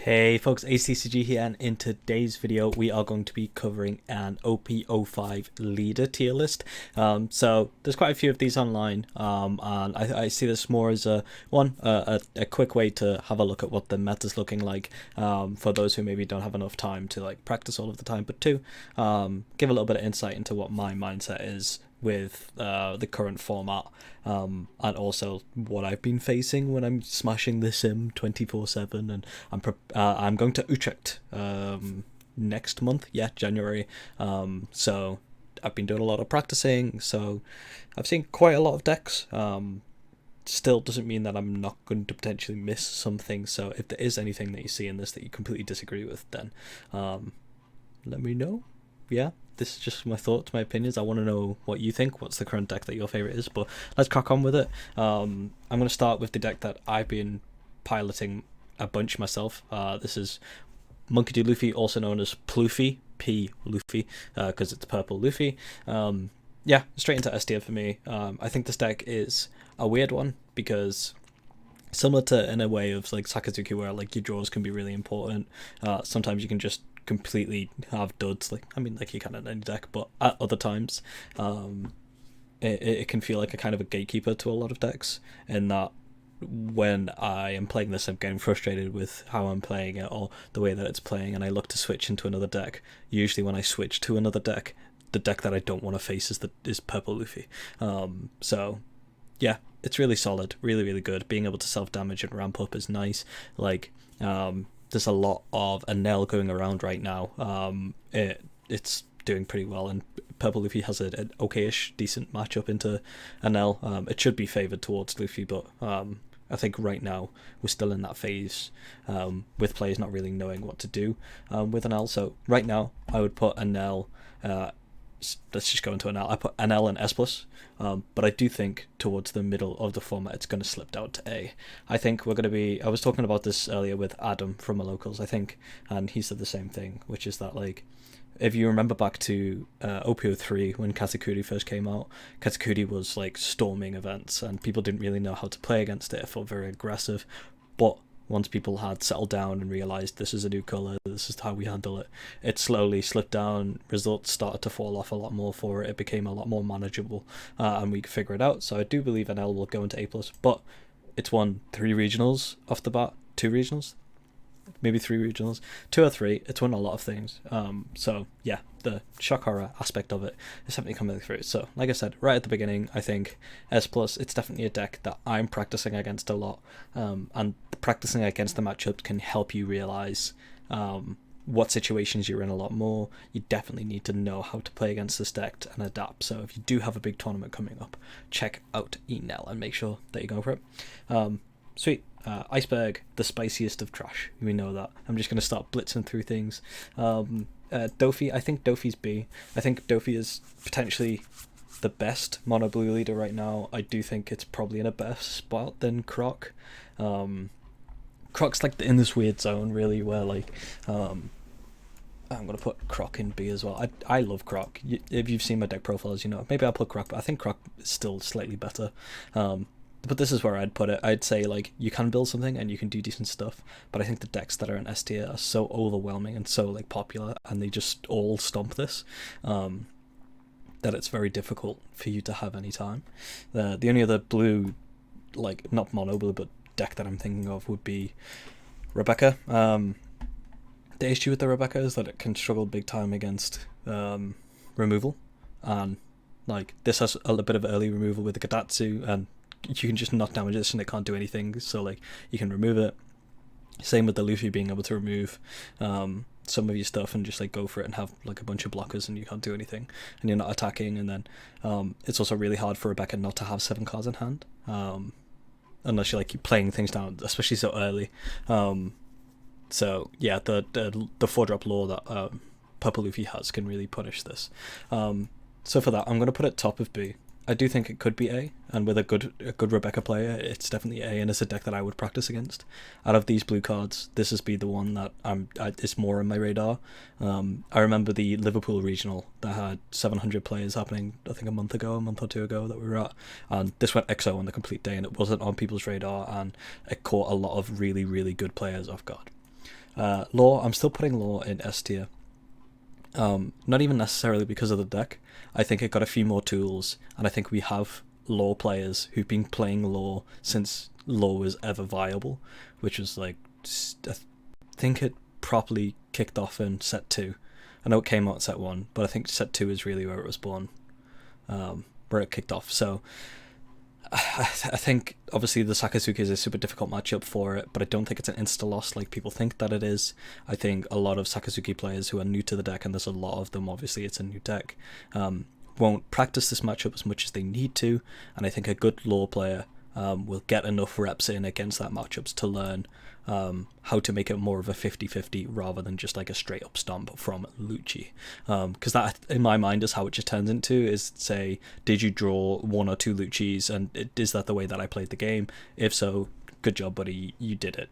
Hey folks, TCG here, and in today's video we are going to be covering an OP05 leader tier list. So there's quite a few of these online, and I see this more as a quick way to have a look at what the meta's looking like, for those who maybe don't have enough time to like practice all of the time, but two, give a little bit of insight into what my mindset is with the current format, and also what I've been facing when I'm smashing the sim 24/7. And I'm going to Utrecht next month, January. So I've been doing a lot of practicing, so I've seen quite a lot of decks. Still doesn't mean that I'm not going to potentially miss something. So if there is anything that you see in this that you completely disagree with, then let me know. This is just my thoughts, my opinions. I want to know what you think. What's the current deck that your favorite is? But let's crack on with it. I'm going to start with the deck that I've been piloting a bunch myself. This is Monkey D. Luffy, also known as Ploofy, P. Luffy, because it's purple Luffy. Straight into S tier for me. I think this deck is a weird one because similar to in a way of like Sakazuki, where like your draws can be really important. Sometimes you can just completely have duds, like you can in any deck, but at other times it can feel like a kind of a gatekeeper to a lot of decks, in that when I am playing this I'm getting frustrated with how I'm playing it or the way that it's playing, and I look to switch into another deck. Usually when I switch to another deck, the deck that I don't want to face is purple Luffy. It's really solid, really, really good. Being able to self-damage and ramp up is nice. There's a lot of Enel going around right now. It's doing pretty well, and purple Luffy has an okay-ish, decent matchup into Enel. It should be favoured towards Luffy, but I think right now we're still in that phase with players not really knowing what to do with Enel. So right now I would put Enel... let's just go into Enel. I put Enel and S+, but I do think towards the middle of the format it's going to slip down to A. I think we're going to be... I was talking about this earlier with Adam from my locals, I think, and he said the same thing, which is that, like, if you remember back to OP03 when Katakuri first came out, Katakuri was like storming events and people didn't really know how to play against it. It felt very aggressive, but once people had settled down and realised this is a new colour, this is how we handle it, it slowly slipped down, results started to fall off a lot more for it, it became a lot more manageable, and we could figure it out. So I do believe NL will go into A+, but it's won 3 regionals off the bat, 2 regionals, maybe 3 regionals, 2 or 3, it's won a lot of things. The shock horror aspect of it is definitely coming through. So like I said right at the beginning, I think S+, it's definitely a deck that I'm practicing against a lot, and practicing against the matchups can help you realize what situations you're in a lot more. You definitely need to know how to play against this deck and adapt. So if you do have a big tournament coming up, check out Enel and make sure that you go for it. Sweet. Iceberg, the spiciest of trash. We know that. I'm just going to start blitzing through things. Dofi, I think Dofi's B. I think Dofi is potentially the best mono blue leader right now. I do think it's probably in a better spot than Croc. Croc's like in this weird zone really where like I'm gonna put Croc in B as well. I love Croc. If you've seen my deck profiles, you know maybe I'll put Croc, but I think Croc is still slightly better. But this is where I'd put it. I'd say like you can build something and you can do decent stuff, but I think the decks that are in S tier are so overwhelming and so like popular, and they just all stomp this, that it's very difficult for you to have any time. The only other blue, like not mono blue, but deck that I'm thinking of would be Rebecca. The issue with the Rebecca is that it can struggle big time against removal, and like this has a little bit of early removal with the Kadatsu, and you can just knock damage this and it can't do anything, so like you can remove it. Same with the Luffy being able to remove some of your stuff and just like go for it and have like a bunch of blockers and you can't do anything and you're not attacking. And then it's also really hard for Rebecca not to have 7 cards in hand, unless you're like keep playing things down, especially so early. The 4-drop lore that Purple Luffy has can really punish this. So for that, I'm going to put it top of B. I do think it could be A, and with a good Rebecca player, it's definitely A, and it's a deck that I would practice against. Out of these blue cards, this has been the one that is more on my radar. I remember the Liverpool regional that had 700 players happening, I think a month or two ago that we were at, and this went XO on the complete day, and it wasn't on people's radar, and it caught a lot of really, really good players off guard. Law, I'm still putting Law in S tier. Not even necessarily because of the deck. I think it got a few more tools, and I think we have Law players who've been playing Law since Law was ever viable, which was like, I think it properly kicked off in set 2. I know it came out in set 1, but I think set 2 is really where it was born, where it kicked off. So I think obviously the Sakazuki is a super difficult matchup for it, but I don't think it's an insta loss like people think that it is. I think a lot of Sakazuki players who are new to the deck, and there's a lot of them, obviously it's a new deck, won't practice this matchup as much as they need to, and I think a good lore player will get enough reps in against that matchups to learn how to make it more of a 50-50 rather than just like a straight up stomp from Lucci, because that in my mind is how it just turns into, is say, did you draw 1 or 2 Luccis, and is that the way that I played the game? If so, good job buddy, you did it.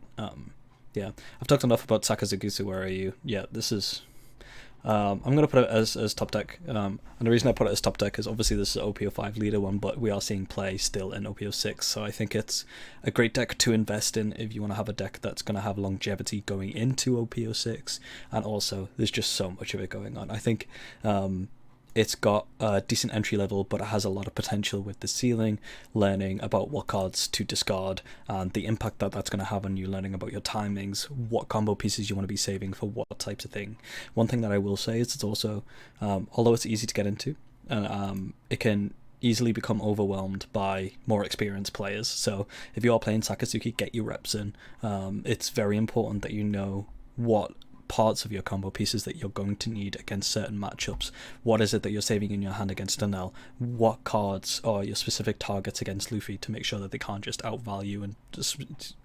Yeah, I've talked enough about Sakazuki, so where are you? Yeah, this is I'm going to put it as top deck, and the reason I put it as top deck is obviously this is an OP05 leader one, but we are seeing play still in OP06, so I think it's a great deck to invest in if you want to have a deck that's going to have longevity going into OP06, and also there's just so much of it going on. I think it's got a decent entry level, but it has a lot of potential with the ceiling, learning about what cards to discard and the impact that that's going to have on you, learning about your timings, what combo pieces you want to be saving for what types of thing. One thing that I will say is it's also, although it's easy to get into, it can easily become overwhelmed by more experienced players. So if you are playing Sakazuki, get your reps in. It's very important that you know what parts of your combo pieces that you're going to need against certain matchups. What is it that you're saving in your hand against Danelle? What cards are your specific targets against Luffy to make sure that they can't just outvalue and just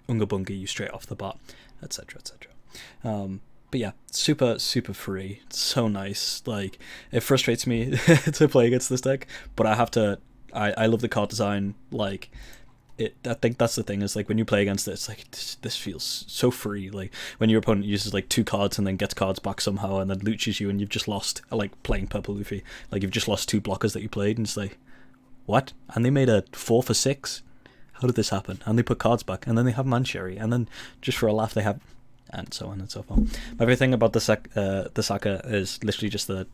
unga bunga you straight off the bat, etc, etc. But yeah, super free. It's so nice. Like, it frustrates me to play against this deck, but I have to. I love the card design. Like, I think that's the thing, is like when you play against it, it's like this feels so free. Like when your opponent uses like 2 cards and then gets cards back somehow and then looches you and you've just lost, like playing purple Luffy, like you've just lost 2 blockers that you played, and it's like, what? And they made a 4 for 6? How did this happen? And they put cards back, and then they have Mancherry, and then just for a laugh they have, and so on and so forth. Everything about the Saka is literally just the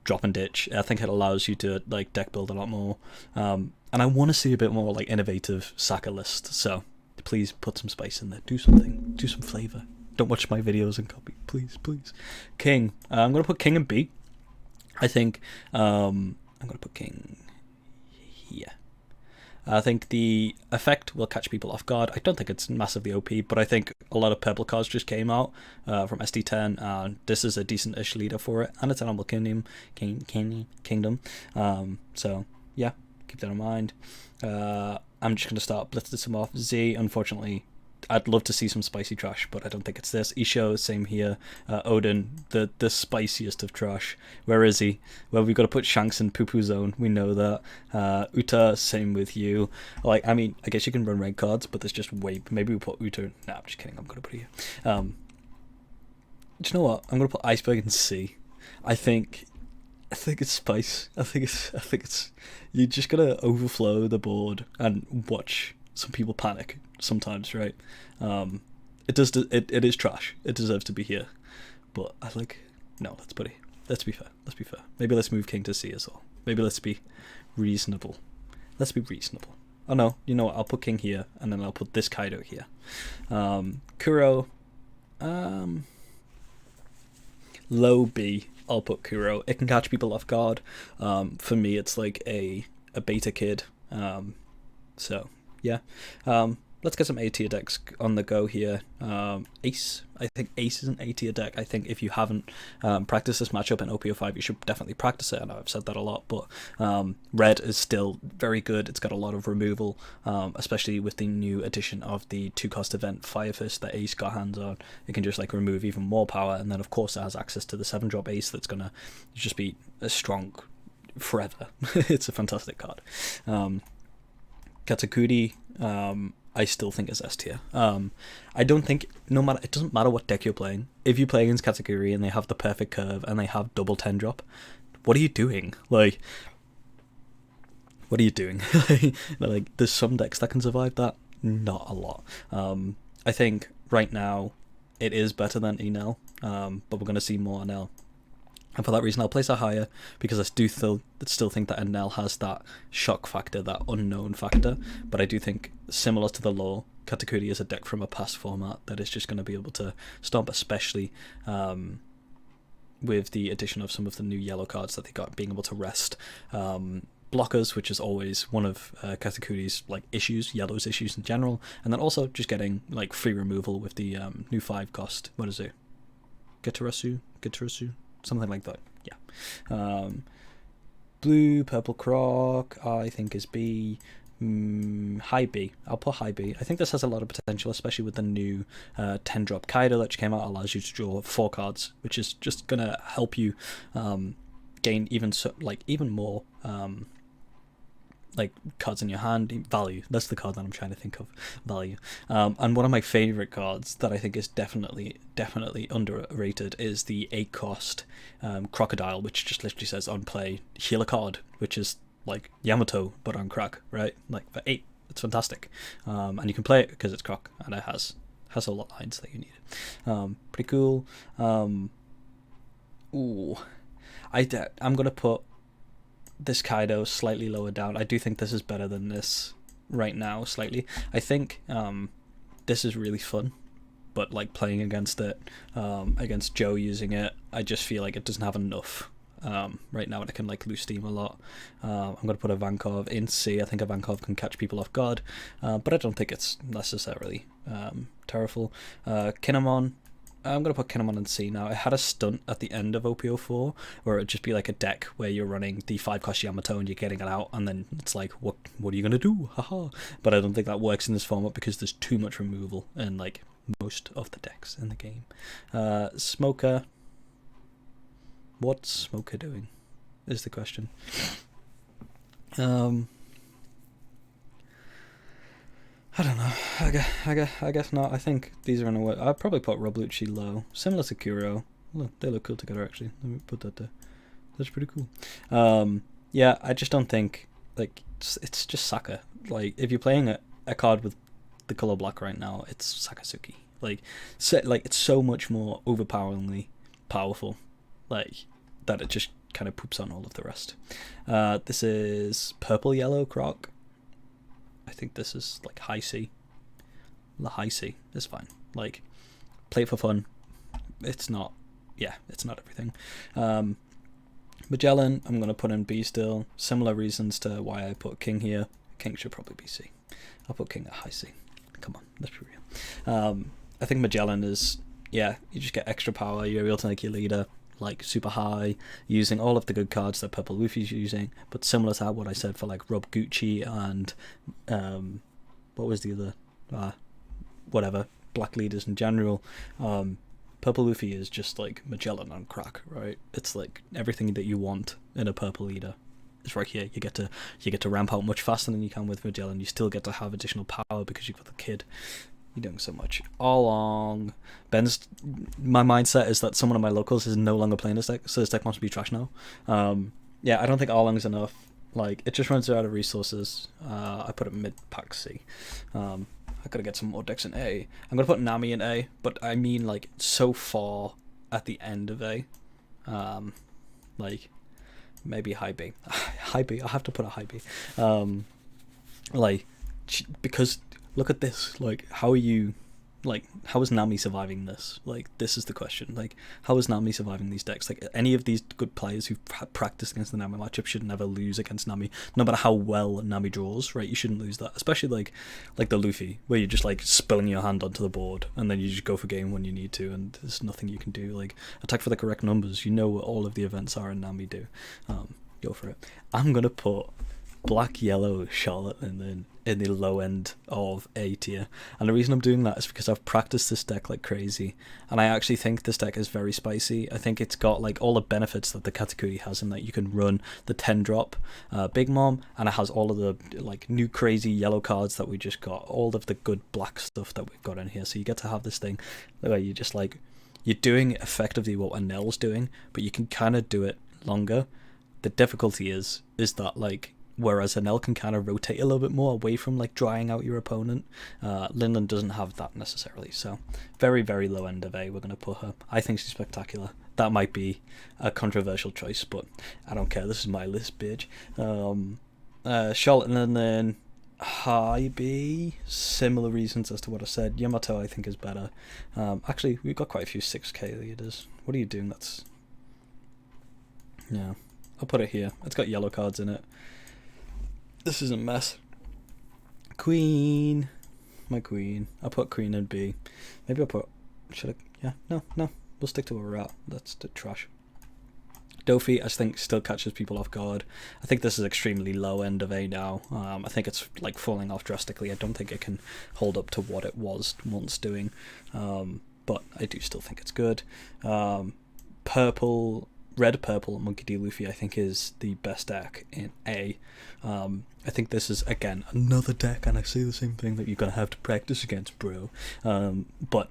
drop and ditch. I think it allows you to like deck build a lot more, and I want to see a bit more like innovative Saka list, so please put some spice in there, do something, do some flavor. Don't watch my videos and copy, please. King, I'm going to put King in B. I think I'm going to put King here. I think the effect will catch people off guard. I don't think it's massively OP, but I think a lot of purple cards just came out from SD10, and this is a decent-ish leader for it, and it's Animal Kingdom. So yeah, keep that in mind. I'm just going to start blitzing some off. Z, unfortunately, I'd love to see some spicy trash, but I don't think it's this. Isho, same here. Odin, the spiciest of trash. Where is he? Well, we've got to put Shanks in poo-poo zone. We know that. Uta, same with you. Like, I mean, I guess you can run red cards, but there's just way. Maybe we put Uta. Nah, I'm just kidding. I'm gonna put it here. Do you know what? I'm gonna put Iceberg in C. I think it's spice. I think it's. You just gotta overflow the board and watch some people panic sometimes, right? It is trash. It deserves to be here, but I like, no, let's be fair. Maybe let's move King to C as well. Maybe let's be reasonable. Oh no, you know what, I'll put King here, and then I'll put this Kaido here. Kuro, low B. I'll put Kuro. It can catch people off guard. For me, it's like a beta kid. So yeah. Let's get some A tier decks on the go here. Ace. I think Ace is an A tier deck. I think if you haven't practiced this matchup in OP05, you should definitely practice it. I know I've said that a lot, but Red is still very good. It's got a lot of removal, especially with the new addition of the 2-cost event Fire Fist that Ace got hands on. It can just like remove even more power, and then of course it has access to the 7-drop Ace that's gonna just be strong forever. It's a fantastic card. Katakuri, I still think is S tier. I don't think, it doesn't matter what deck you're playing. If you play against Katakuri and they have the perfect curve and they have double 10-drop, what are you doing? Like, what are you doing? Like, there's some decks that can survive that. Not a lot. I think right now, it is better than Enel, but we're going to see more Enel. And for that reason, I'll place it higher, because I do still think that Enel has that shock factor, that unknown factor. But I do think, similar to the law, Katakuri is a deck from a past format that is just going to be able to stomp, especially with the addition of some of the new yellow cards that they got, being able to rest blockers, which is always one of Katakuri's like issues, yellow's issues in general, and then also just getting like free removal with the new 5 cost. What is it? Getarasu, something like that. Yeah. Blue, purple croc, I think is B. High B. I'll put high B. I think this has a lot of potential, especially with the new 10-drop Kaido that came out. Allows you to draw 4 cards, which is just gonna help you gain even more like cards in your hand. Value, that's the card that I'm trying to think of. Value. And one of my favorite cards that I think is definitely underrated is the 8 cost Crocodile, which just literally says on play, heal a card, which is like Yamato but on crack, right? Like for 8, it's fantastic. And you can play it because it's croc, and it has a lot of lines that you need. Pretty cool. I'm gonna put this Kaido slightly lower down. I do think this is better than this right now, slightly. I think this is really fun, but like playing against it, against Joe using it, I just feel like it doesn't have enough right now, and it can like lose steam a lot. I'm going to put a Vankov in C. I think a Vankov can catch people off guard, but I don't think it's necessarily terrible. Kinemon, I'm going to put Kinemon in C now. It had a stunt at the end of OP04 where it would just be like a deck where you're running the 5-cost Yamato and you're getting it out, and then it's like, what are you going to do? Haha. But I don't think that works in this format because there's too much removal in like most of the decks in the game. Smoker. What's Smoker doing is the question. I don't know. I guess not. I think these are in a way. I'd probably put Roblucci low, similar to Kuro. Look, they look cool together actually. Let me put that there. That's pretty cool. Yeah, I just don't think like it's just Saka. Like if you're playing a card with the color black right now, it's Sakazuki. Like it's so much more overpoweringly powerful. Like that it just kind of poops on all of the rest. This is purple yellow croc. I think this is like high C. The high C is fine. Like, play it for fun. It's not everything. Magellan, I'm going to put in B still. Similar reasons to why I put King here. King should probably be C. I'll put King at high C. Come on, let's be real. I think Magellan is, you just get extra power. You're able to make your leader like super high, using all of the good cards that Purple Luffy's using, but similar to what I said for like Rob Gucci and what was the other whatever, black leaders in general. Purple Luffy is just like Magellan on crack, right? It's like everything that you want in a purple leader is right here. You get to ramp out much faster than you can with Magellan. You still get to have additional power because you've got the kid. You're doing so much. Along my mindset is that someone of my locals is no longer playing this deck, so this deck must be trash now. I don't think Along is enough. Like, it just runs out of resources. I put it mid pack C. I gotta get some more decks in A. I'm gonna put Nami in A, but I mean like so far at the end of A. Like maybe high B. High B. I have to put a high B. Because look at this. Like, how is Nami surviving this? Like, this is the question. Like, how is Nami surviving these decks? Like, any of these good players who've practiced against the Nami matchup should never lose against Nami, no matter how well Nami draws, right? You shouldn't lose that, especially like the Luffy, where you're just like spilling your hand onto the board, and then you just go for game when you need to, and there's nothing you can do. Like, attack for the correct numbers. You know what all of the events are, and Nami do. Go for it. I'm gonna put black yellow Charlotte in the low end of A tier, and the reason I'm doing that is because I've practiced this deck like crazy, and I actually think this deck is very spicy. I think it's got like all the benefits that the Katakuri has, in that you can run the 10-drop Big Mom, and it has all of the like new crazy yellow cards that we just got, all of the good black stuff that we've got in here. So you get to have this thing where you just like, you're doing effectively what Anel's doing, but you can kind of do it longer. The difficulty is that like whereas an L can kind of rotate a little bit more away from like drying out your opponent. Linlin doesn't have that necessarily, so very, very low end of A. We're going to put her. I think she's spectacular. That might be a controversial choice, but I don't care. This is my list, bitch. Charlotte, and then high B. Similar reasons as to what I said. Yamato, I think, is better. Actually, we've got quite a few 6k leaders. What are you doing? That's... Yeah. I'll put it here. It's got yellow cards in it. This is a mess. Queen. My queen. I'll put queen in B. Maybe I'll put... Should I... Yeah. No. We'll stick to where we're at. That's the trash. Dofi, I think, still catches people off guard. I think this is extremely low end of A now. I think it's like falling off drastically. I don't think it can hold up to what it was once doing. But I do still think it's good. Red purple Monkey D. Luffy, I think, is the best deck in A. I think this is, again, another deck, and I say the same thing, that you're going to have to practice against, bro. But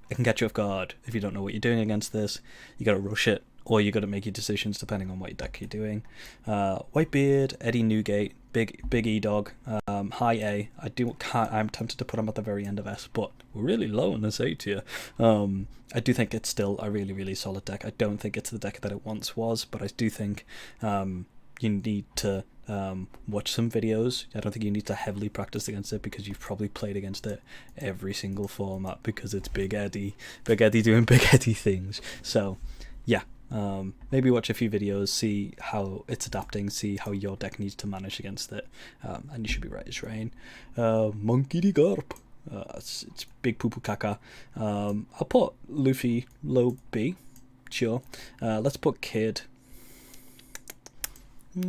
it can catch you off guard if you don't know what you're doing against this. You got to rush it, or you got to make your decisions depending on what deck you're doing. Whitebeard, Eddie Newgate, Big E Dog, high A. I'm tempted to put him at the very end of S, but we're really low in this A tier. I do think it's still a really, really solid deck. I don't think it's the deck that it once was, but I do think you need to watch some videos. I don't think you need to heavily practice against it, because you've probably played against it every single format, because it's Big Eddie doing Big Eddie things. So yeah, maybe watch a few videos, see how it's adapting, see how your deck needs to manage against it, and you should be right as rain. Monkey D. Garp. It's Big Poo Poo Kaka. I'll put Luffy low B, sure. Let's put Kid. I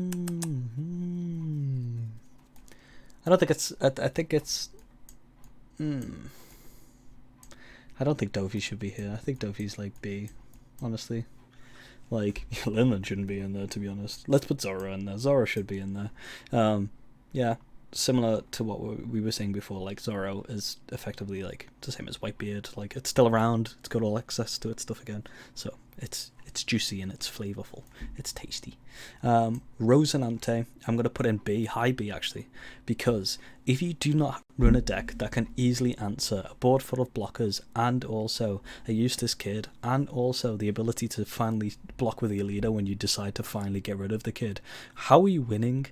don't think it's... I think it's... I don't think Dofi should be here. I think Dofi's like B, honestly. Like, Linlin shouldn't be in there, to be honest. Let's put Zoro in there. Zoro should be in there. Yeah, similar to what we were saying before, like, Zoro is effectively, like, the same as Whitebeard. Like, it's still around. It's got all access to its stuff again. So, it's juicy and it's flavorful. It's tasty. Rosinante, I'm going to put in B, high B actually, because if you do not run a deck that can easily answer a board full of blockers, and also a Eustace Kid, and also the ability to finally block with your leader when you decide to finally get rid of the kid, how are you winning?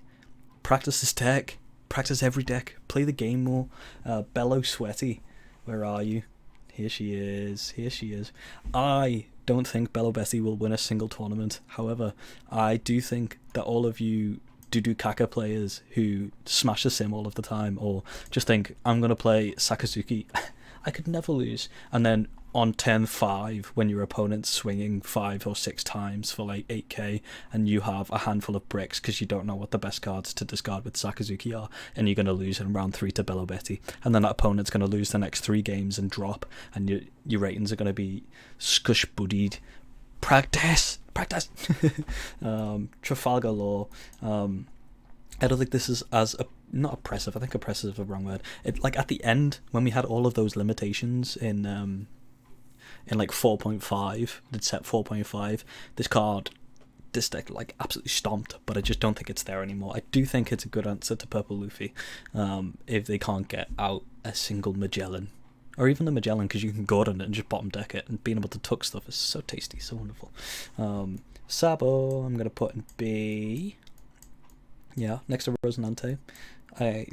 Practice this deck. Practice every deck. Play the game more. Bello Sweaty, where are you? Here she is. I don't think Bello Betty will win a single tournament. However, I do think that all of you do Kaka players who smash the sim all of the time, or just think, I'm going to play Sakazuki, I could never lose. And then on turn 5, when your opponent's swinging 5 or 6 times for like 8k, and you have a handful of bricks because you don't know what the best cards to discard with Sakazuki are, and you're going to lose in round 3 to Bello Betty, and then that opponent's going to lose the next 3 games and drop, and your ratings are going to be scush buddied. Practice! Trafalgar Law. I don't think this is as not oppressive. I think oppressive is the wrong word. It, like, at the end, when we had all of those limitations in like 4.5, the set 4.5, this deck like absolutely stomped, but I just don't think it's there anymore. I do think it's a good answer to Purple Luffy, if they can't get out a single Magellan, or even the Magellan, because you can Gordon it and just bottom deck it, and being able to tuck stuff is so tasty, so wonderful. Sabo, I'm going to put in B. Yeah, next to Rosinante. I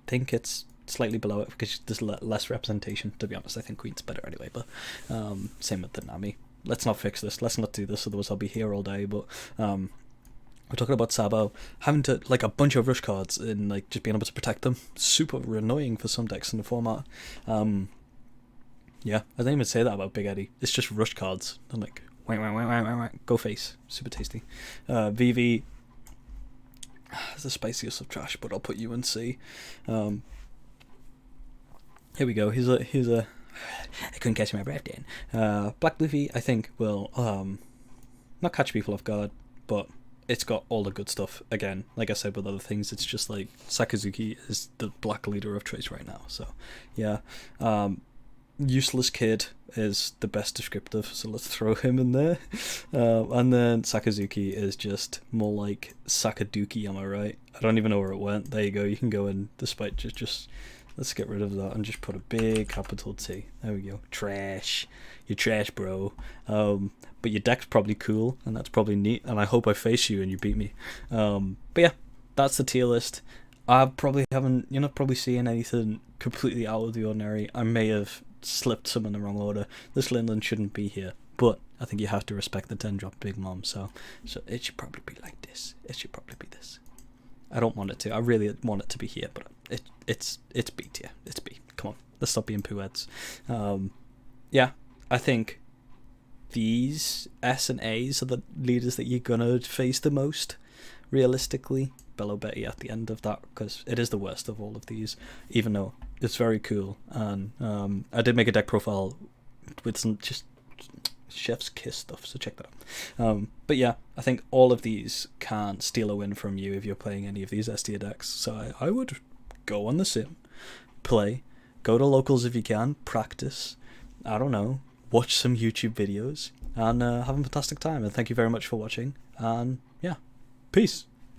think it's slightly below it because there's less representation, to be honest. I think Queen's better anyway, but same with the Nami. Let's not fix this. Let's not do this, otherwise I'll be here all day. But we're talking about Sabo having to, like, a bunch of rush cards and like just being able to protect them. Super annoying for some decks in the format. Yeah, I didn't even say that about Big Eddie. It's just rush cards. I'm like, wah, go face. Super tasty. VV. It's the spiciest of trash, but I'll put you in C. Here we go. Here's a. I couldn't catch my breath then. Black Luffy, I think, will not catch people off guard, but it's got all the good stuff. Again, like I said with other things, it's just like Sakazuki is the black leader of choice right now. So yeah. Useless Kid is the best descriptive, so let's throw him in there. And then Sakazuki is just more like Sakaduki, am I right? I don't even know where it went. There you go, you can go in despite just let's get rid of that and just put a big capital T. There we go. Trash. You're trash, bro. But your deck's probably cool, and that's probably neat, and I hope I face you and you beat me. But yeah, that's the tier list. I probably haven't, you're not probably seeing anything completely out of the ordinary. I may have slipped some in the wrong order. This Linland shouldn't be here, but I think you have to respect the 10-drop Big Mom, so it should probably be like this. It should probably be this. I don't want it to. I really want it to be here, but it's B tier. It's B. Come on, let's stop being poo-heads. Yeah, I think these S and A's are the leaders that you're gonna face the most, realistically. Bello Betty at the end of that, because it is the worst of all of these, even though it's very cool. And I did make a deck profile with some just chef's kiss stuff, so check that out. But yeah, I think all of these can't steal a win from you if you're playing any of these S tier decks, so I would go on the sim, play, go to locals if you can, practice, I don't know, watch some YouTube videos, and have a fantastic time. And thank you very much for watching, and yeah, peace.